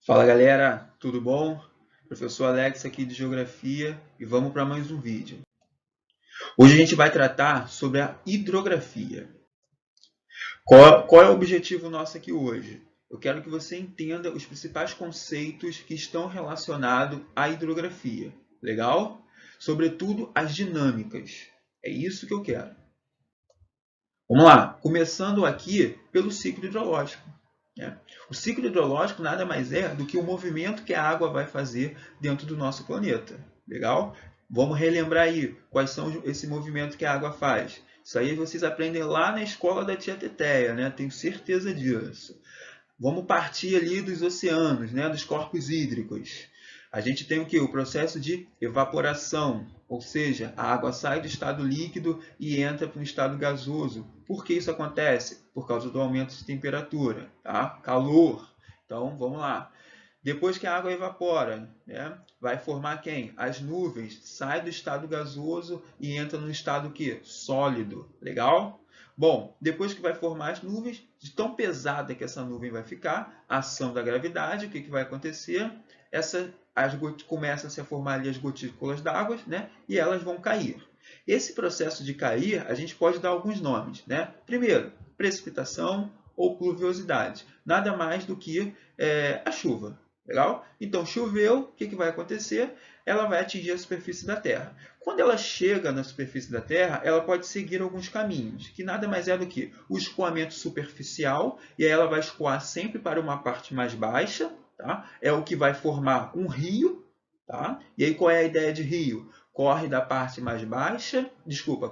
Fala galera, tudo bom? Professor Alex aqui de Geografia e vamos para mais um vídeo. Hoje a gente vai tratar sobre a hidrografia. Qual é o objetivo nosso aqui hoje? Eu quero que você entenda os principais conceitos que estão relacionados à hidrografia. Legal? Sobretudo as dinâmicas. É isso que eu quero. Vamos lá, começando aqui pelo ciclo hidrológico. O ciclo hidrológico nada mais é do que o movimento que a água vai fazer dentro do nosso planeta. Legal? Vamos relembrar aí quais são esse movimento que a água faz. Isso aí vocês aprendem lá na escola da tia Teteia, né? Tenho certeza disso. Vamos partir ali dos oceanos, né? Dos corpos hídricos. A gente tem o que? O processo de evaporação, ou seja, a água sai do estado líquido e entra para um estado gasoso. Por que isso acontece? Por causa do aumento de temperatura, tá? Calor. Então, vamos lá. Depois que a água evapora, né, vai formar quem? As nuvens. Sai do estado gasoso e entra no estado que? Sólido. Legal? Bom, depois que vai formar as nuvens, de tão pesada que essa nuvem vai ficar, a ação da gravidade, o que vai acontecer? Começam -se a formar ali as gotículas d'água, né, e elas vão cair. Esse processo de cair, a gente pode dar alguns nomes. Né? Primeiro, precipitação ou pluviosidade. Nada mais do que a chuva. Legal? Então, choveu, o que vai acontecer? Ela vai atingir a superfície da Terra. Quando ela chega na superfície da Terra, ela pode seguir alguns caminhos, que nada mais é do que o escoamento superficial, e aí ela vai escoar sempre para uma parte mais baixa, tá? É o que vai formar um rio, tá? E aí qual é a ideia de rio? Corre da parte mais baixa,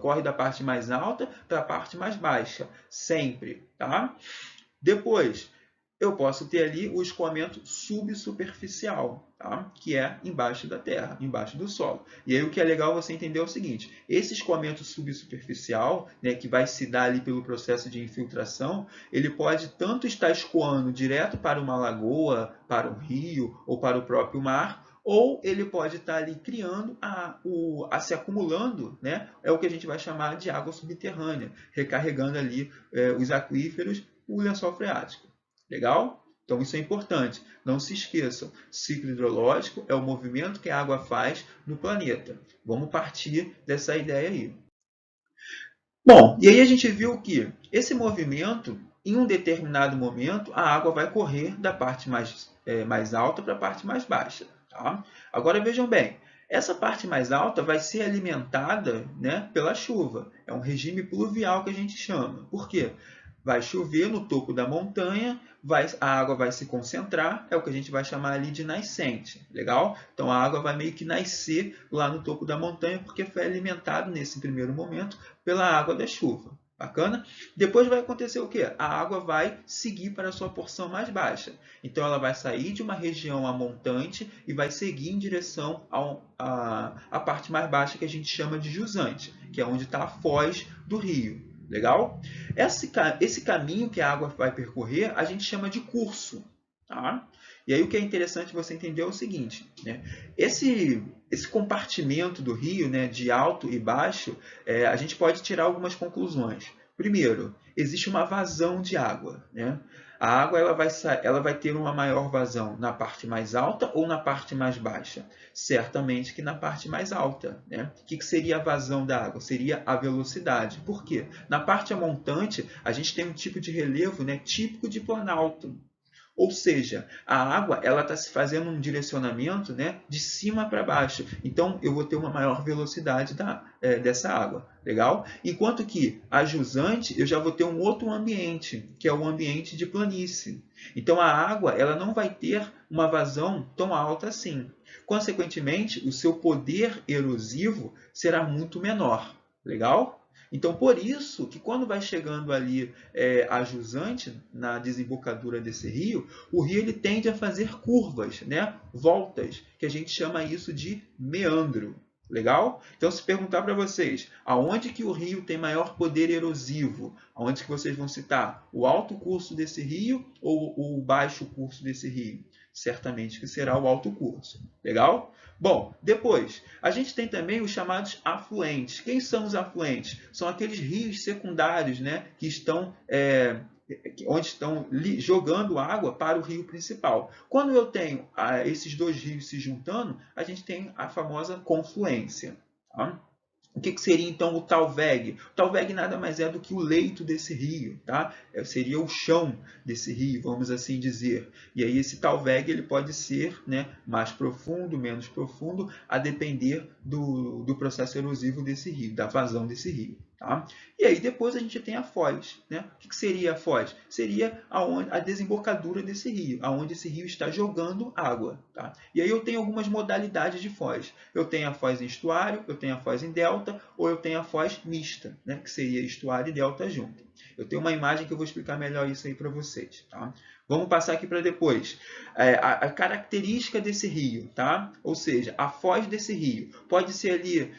corre da parte mais alta para a parte mais baixa, sempre, tá? Depois, eu posso ter ali o escoamento subsuperficial, tá? Que é embaixo da terra, embaixo do solo. E aí o que é legal você entender é o seguinte: esse escoamento subsuperficial, né, que vai se dar ali pelo processo de infiltração, ele pode tanto estar escoando direto para uma lagoa, para um rio ou para o próprio mar, ou ele pode estar ali criando, se acumulando, né? É o que a gente vai chamar de água subterrânea, recarregando ali os aquíferos, o lençol freático. Legal? Então isso é importante. Não se esqueçam, ciclo hidrológico é o movimento que a água faz no planeta. Vamos partir dessa ideia aí. Bom, e aí a gente viu que esse movimento, em um determinado momento, a água vai correr da parte mais alta para a parte mais baixa. Tá? Agora vejam bem, essa parte mais alta vai ser alimentada, né, pela chuva. É um regime pluvial que a gente chama. Por quê? Vai chover no topo da montanha, a água vai se concentrar, é o que a gente vai chamar ali de nascente. Legal? Então a água vai meio que nascer lá no topo da montanha porque foi alimentado nesse primeiro momento pela água da chuva. Bacana? Depois vai acontecer o quê? A água vai seguir para a sua porção mais baixa. Então ela vai sair de uma região amontante e vai seguir em direção à parte mais baixa que a gente chama de jusante, que é onde está a foz do rio. Legal? Esse caminho que a água vai percorrer, a gente chama de curso. Tá? E aí o que é interessante você entender é o seguinte, né? Esse compartimento do rio, né, de alto e baixo, a gente pode tirar algumas conclusões. Primeiro, existe uma vazão de água. Né? A água ela vai ter uma maior vazão na parte mais alta ou na parte mais baixa? Certamente que na parte mais alta. Né? O que seria a vazão da água? Seria a velocidade. Por quê? Na parte montante, a gente tem um tipo de relevo, né, típico de planalto. Ou seja, a água está se fazendo um direcionamento, né, de cima para baixo. Então, eu vou ter uma maior velocidade dessa água. Legal? Enquanto que a jusante, eu já vou ter um outro ambiente, que é o ambiente de planície. Então, a água ela não vai ter uma vazão tão alta assim. Consequentemente, o seu poder erosivo será muito menor. Legal? Então, por isso que quando vai chegando ali a jusante, na desembocadura desse rio, o rio ele tende a fazer curvas, né? Voltas, que a gente chama isso de meandro. Legal? Então, se perguntar para vocês, aonde que o rio tem maior poder erosivo? Aonde que vocês vão citar? O alto curso desse rio ou o baixo curso desse rio? Certamente que será o alto curso. Legal? Bom, depois, a gente tem também os chamados afluentes. Quem são os afluentes? São aqueles rios secundários, né, que estão onde estão jogando água para o rio principal. Quando eu tenho esses dois rios se juntando, a gente tem a famosa confluência. Tá? O que seria então o talveg? O talveg nada mais é do que o leito desse rio, tá? Seria o chão desse rio, vamos assim dizer. E aí esse talveg ele pode ser, né, mais profundo, menos profundo, a depender do processo erosivo desse rio, da vazão desse rio. Tá? E aí depois a gente tem a foz. Né? O que seria a foz? Seria a desembocadura desse rio, aonde esse rio está jogando água. Tá? E aí eu tenho algumas modalidades de foz. Eu tenho a foz em estuário, eu tenho a foz em delta, ou eu tenho a foz mista, né? Que seria estuário e delta junto. Eu tenho uma imagem que eu vou explicar melhor isso aí para vocês. Tá? Vamos passar aqui para depois. A característica desse rio, tá? Ou seja, a foz desse rio. Pode ser ali,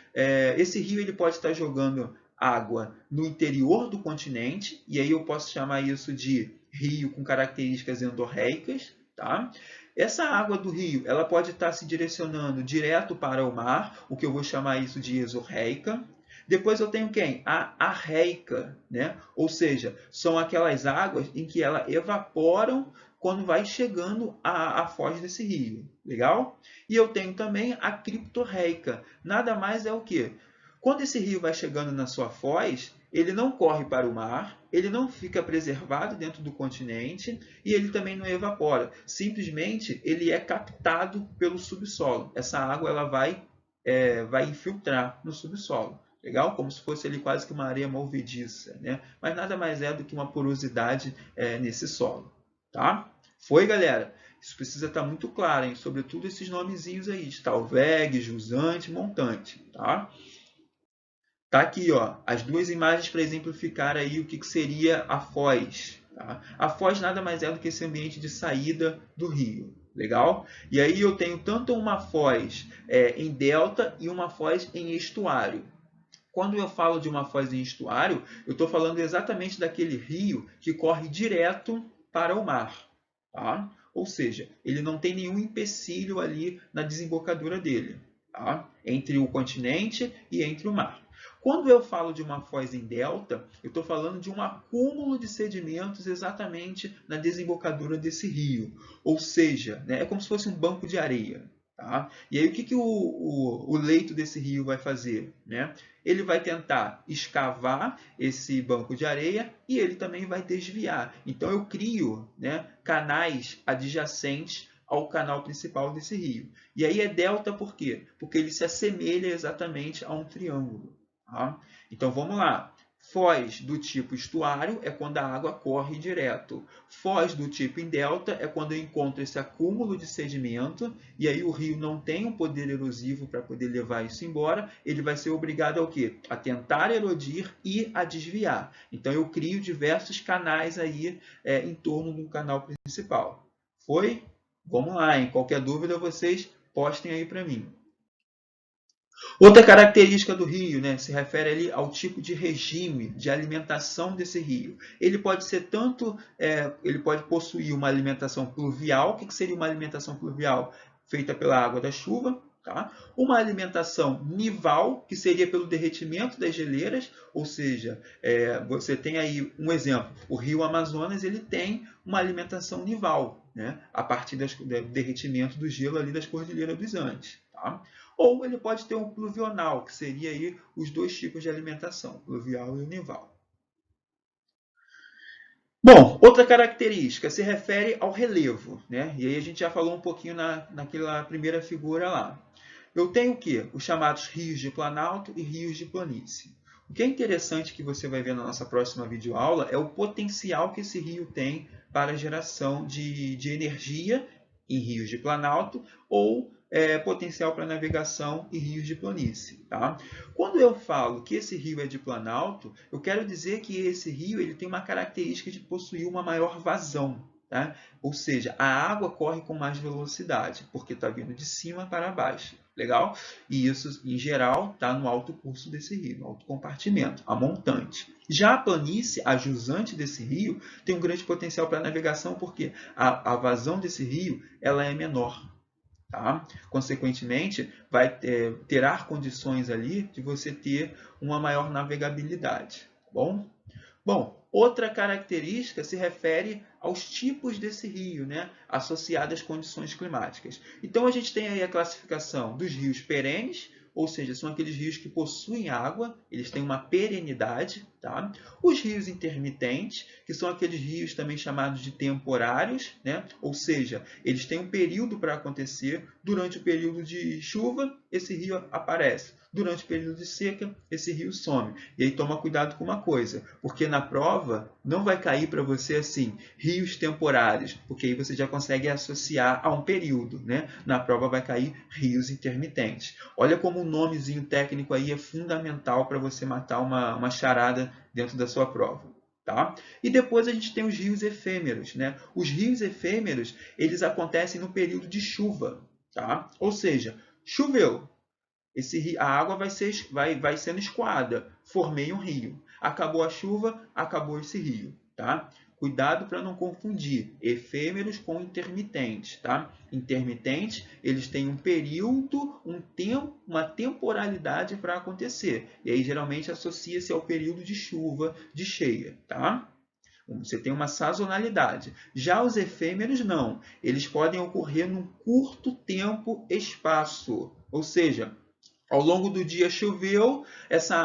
esse rio ele pode estar jogando água no interior do continente, e aí eu posso chamar isso de rio com características endorreicas. Tá? Essa água do rio ela pode estar se direcionando direto para o mar, o que eu vou chamar isso de exorreica. Depois eu tenho quem? A arreica, né? Ou seja, são aquelas águas em que elas evaporam quando vai chegando a foz desse rio. Legal? E eu tenho também a criptorreica. Nada mais é o quê? Quando esse rio vai chegando na sua foz, ele não corre para o mar, ele não fica preservado dentro do continente e ele também não evapora. Simplesmente ele é captado pelo subsolo. Essa água ela vai infiltrar no subsolo. Legal? Como se fosse ali quase que uma areia movediça. Né? Mas nada mais é do que uma porosidade nesse solo. Tá? Foi, galera? Isso precisa estar muito claro, hein? Sobretudo esses nomezinhos aí, de talveg, jusante, montante. Tá? Tá aqui, ó, as duas imagens para exemplificar aí o que seria a foz. Tá? A foz nada mais é do que esse ambiente de saída do rio. Legal? E aí eu tenho tanto uma foz em delta e uma foz em estuário. Quando eu falo de uma foz em estuário, eu estou falando exatamente daquele rio que corre direto para o mar. Tá? Ou seja, ele não tem nenhum empecilho ali na desembocadura dele, tá? Entre o continente e entre o mar. Quando eu falo de uma foz em delta, eu estou falando de um acúmulo de sedimentos exatamente na desembocadura desse rio. Ou seja, né, é como se fosse um banco de areia. Tá? E aí o que o leito desse rio vai fazer? Né? Ele vai tentar escavar esse banco de areia e ele também vai desviar. Então eu crio, né, canais adjacentes ao canal principal desse rio. E aí é delta por quê? Porque ele se assemelha exatamente a um triângulo. Tá? Então vamos lá. Foz do tipo estuário é quando a água corre direto. Foz do tipo em delta é quando eu encontro esse acúmulo de sedimento e aí o rio não tem um poder erosivo para poder levar isso embora. Ele vai ser obrigado ao quê? A tentar erodir e a desviar. Então eu crio diversos canais aí em torno do canal principal. Foi? Vamos lá, hein? Qualquer dúvida vocês postem aí para mim. Outra característica do rio, né, se refere ali ao tipo de regime de alimentação desse rio. Ele pode ser tanto, ele pode possuir uma alimentação pluvial. O que seria uma alimentação pluvial? Feita pela água da chuva. Tá? Uma alimentação nival, que seria pelo derretimento das geleiras, ou seja, você tem aí um exemplo, o rio Amazonas ele tem uma alimentação nival, né? A partir do derretimento do gelo ali das Cordilheiras dos Andes. Tá? Ou ele pode ter um pluvional, que seria aí os dois tipos de alimentação, pluvial e o nival. Bom, outra característica se refere ao relevo, né? E aí a gente já falou um pouquinho naquela primeira figura lá. Eu tenho o quê? Os chamados rios de planalto e rios de planície. O que é interessante que você vai ver na nossa próxima videoaula é o potencial que esse rio tem para a geração de energia em rios de planalto ou potencial para navegação em rios de planície. Tá? Quando eu falo que esse rio é de planalto, eu quero dizer que esse rio ele tem uma característica de possuir uma maior vazão. Tá? Ou seja, a água corre com mais velocidade, porque está vindo de cima para baixo. Legal? E isso, em geral, está no alto curso desse rio, no alto compartimento, a montante. Já a planície, a jusante desse rio, tem um grande potencial para navegação, porque a vazão desse rio ela é menor. Tá? Consequentemente, terá condições ali de você ter uma maior navegabilidade. Tá bom? Bom, outra característica se refere aos tipos desse rio, né, associado às condições climáticas. Então, a gente tem aí a classificação dos rios perenes, ou seja, são aqueles rios que possuem água, eles têm uma perenidade. Tá? Os rios intermitentes, que são aqueles rios também chamados de temporários, né? Ou seja, eles têm um período para acontecer. Durante o período de chuva, esse rio aparece. Durante o período de seca, esse rio some. E aí toma cuidado com uma coisa, porque na prova não vai cair para você assim, rios temporários, porque aí você já consegue associar a um período, né? Na prova vai cair rios intermitentes. Olha como o nomezinho técnico aí é fundamental para você matar uma charada dentro da sua prova. Tá? E depois a gente tem os rios efêmeros. Né? Os rios efêmeros eles acontecem no período de chuva. Tá? Ou seja, choveu, a água vai sendo escoada, formei um rio. Acabou a chuva, acabou esse rio. Tá? Cuidado para não confundir efêmeros com intermitentes. Tá? Intermitentes, eles têm um período, um tempo, uma temporalidade para acontecer. E aí geralmente associa-se ao período de chuva, de cheia. Tá? Você tem uma sazonalidade. Já os efêmeros não. Eles podem ocorrer num curto tempo, espaço. Ou seja, ao longo do dia choveu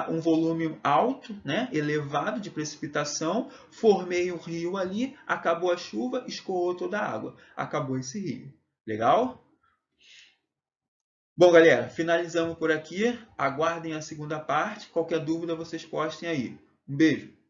um volume alto, né, elevado de precipitação, formei um rio ali, acabou a chuva, escoou toda a água. Acabou esse rio. Legal? Bom, galera, finalizamos por aqui. Aguardem a segunda parte. Qualquer dúvida vocês postem aí. Um beijo!